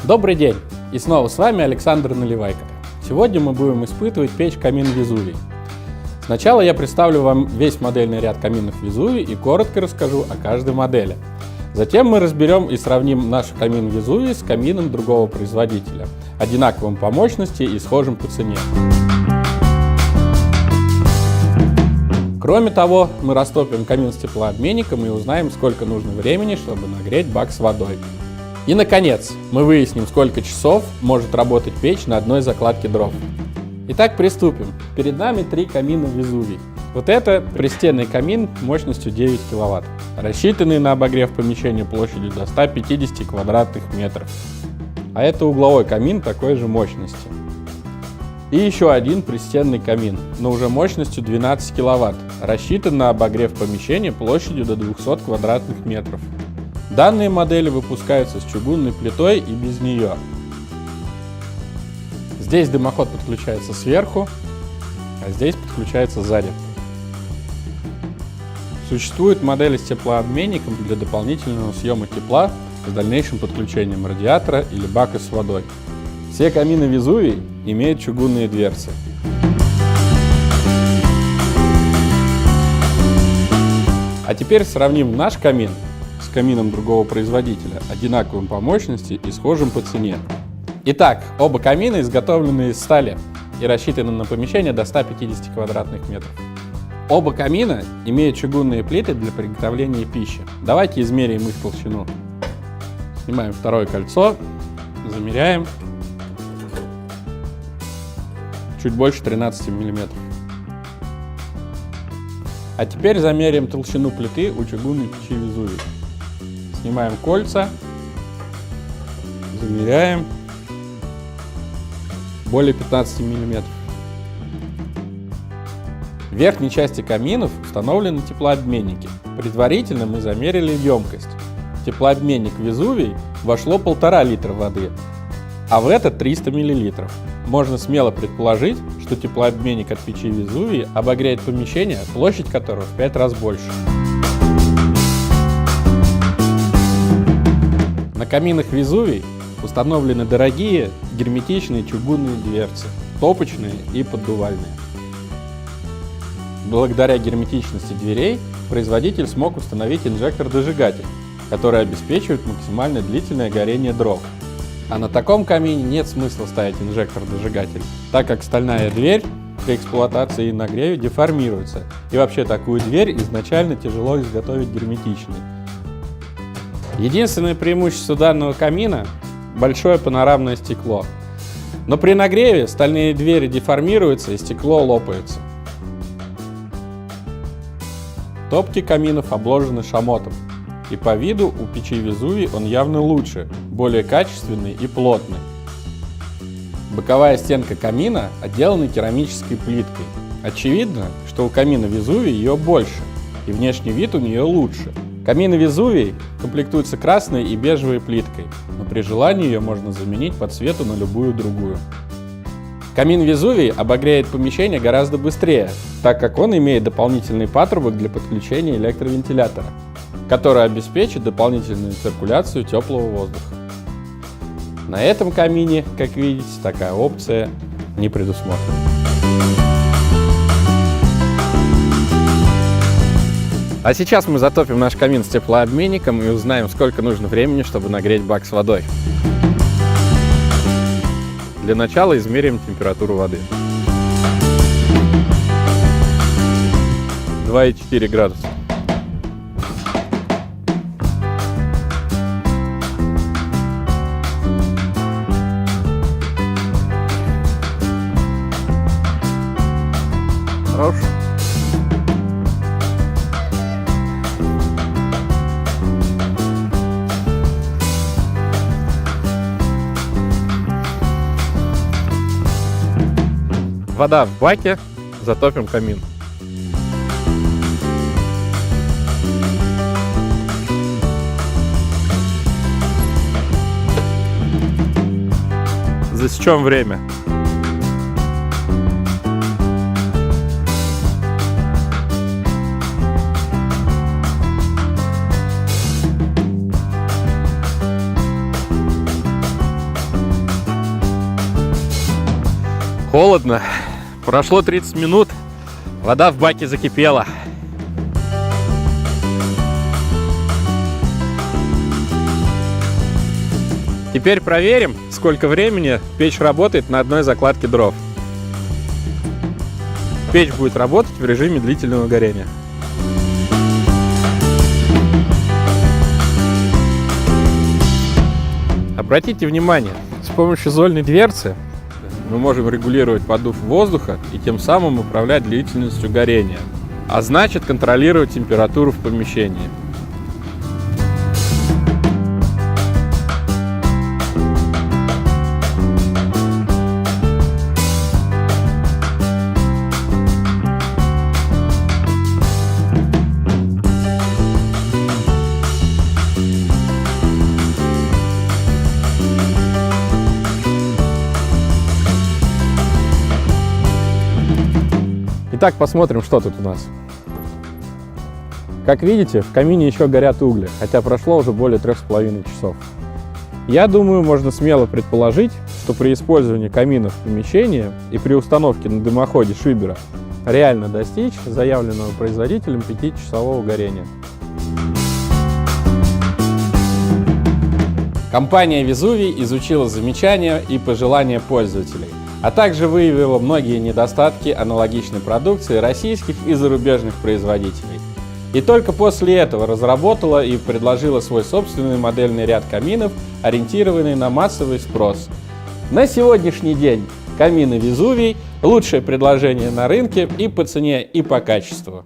Добрый день! И снова с вами Александр Наливайко. Сегодня мы будем испытывать печь-камин Везувий. Сначала я представлю вам весь модельный ряд каминов Везувий и коротко расскажу о каждой модели. Затем мы разберем и сравним наш камин Везувий с камином другого производителя, одинаковым по мощности и схожим по цене. Кроме того, мы растопим камин с теплообменником и узнаем, сколько нужно времени, чтобы нагреть бак с водой. И, наконец, мы выясним, сколько часов может работать печь на одной закладке дров. Итак, приступим. Перед нами 3 камина Везувий. Вот это пристенный камин мощностью 9 кВт, рассчитанный на обогрев помещения площадью до 150 квадратных метров. А это угловой камин такой же мощности. И еще один пристенный камин, но уже мощностью 12 кВт, рассчитан на обогрев помещения площадью до 200 квадратных метров. Данные модели выпускаются с чугунной плитой и без нее. Здесь дымоход подключается сверху, а здесь подключается сзади. Существует модели с теплообменником для дополнительного съема тепла с дальнейшим подключением радиатора или бака с водой. Все камины Везувий имеют чугунные дверцы. А теперь сравним наш камин с камином другого производителя, одинаковым по мощности и схожим по цене. Итак, оба камина изготовлены из стали и рассчитаны на помещение до 150 квадратных метров. Оба камина имеют чугунные плиты для приготовления пищи. Давайте измерим их толщину. Снимаем второе кольцо, замеряем. Чуть больше 13 мм. А теперь замерим толщину плиты у чугунной печи Везувий. Снимаем кольца, замеряем. Более 15 мм. В верхней части каминов установлены теплообменники. Предварительно мы замерили емкость. В теплообменник Везувий вошло 1,5 литра воды, а в этот 300 мл. Можно смело предположить, что теплообменник от печи Везувий обогреет помещение, площадь которого в 5 раз больше. На каминах Везувий установлены дорогие герметичные чугунные дверцы, топочные и поддувальные. Благодаря герметичности дверей производитель смог установить инжектор-дожигатель, который обеспечивает максимально длительное горение дров. А на таком камине нет смысла ставить инжектор-дожигатель, так как стальная дверь при эксплуатации и нагреве деформируется, и вообще такую дверь изначально тяжело изготовить герметичной. Единственное преимущество данного камина – большое панорамное стекло. Но при нагреве стальные двери деформируются и стекло лопается. Топки каминов обложены шамотом, и по виду у печи Везувий он явно лучше, более качественный и плотный. Боковая стенка камина отделана керамической плиткой. Очевидно, что у камина Везувий ее больше, и внешний вид у нее лучше. Камины Везувий комплектуются красной и бежевой плиткой, но при желании ее можно заменить по цвету на любую другую. Камин Везувий обогреет помещение гораздо быстрее, так как он имеет дополнительный патрубок для подключения электровентилятора, который обеспечит дополнительную циркуляцию теплого воздуха. На этом камине, как видите, такая опция не предусмотрена. А сейчас мы затопим наш камин с теплообменником и узнаем, сколько нужно времени, чтобы нагреть бак с водой. Для начала измерим температуру воды. 2,4 градуса. Хорош. Вода в баке, затопим камин. Засечем время. Холодно. Прошло 30 минут. Вода в баке закипела. Теперь проверим, сколько времени печь работает на одной закладке дров. Печь будет работать в режиме длительного горения. Обратите внимание, с помощью зольной дверцы мы можем регулировать подув воздуха и тем самым управлять длительностью горения, а значит контролировать температуру в помещении. Итак, посмотрим, что тут у нас. Как видите, в камине еще горят угли, хотя прошло уже более 3,5 часов. Я думаю, можно смело предположить, что при использовании камина в помещении и при установке на дымоходе шибера реально достичь заявленного производителем 5-часового горения. Компания Везувий изучила замечания и пожелания пользователей, а также выявила многие недостатки аналогичной продукции российских и зарубежных производителей. И только после этого разработала и предложила свой собственный модельный ряд каминов, ориентированный на массовый спрос. На сегодняшний день камины Везувий – лучшее предложение на рынке и по цене, и по качеству.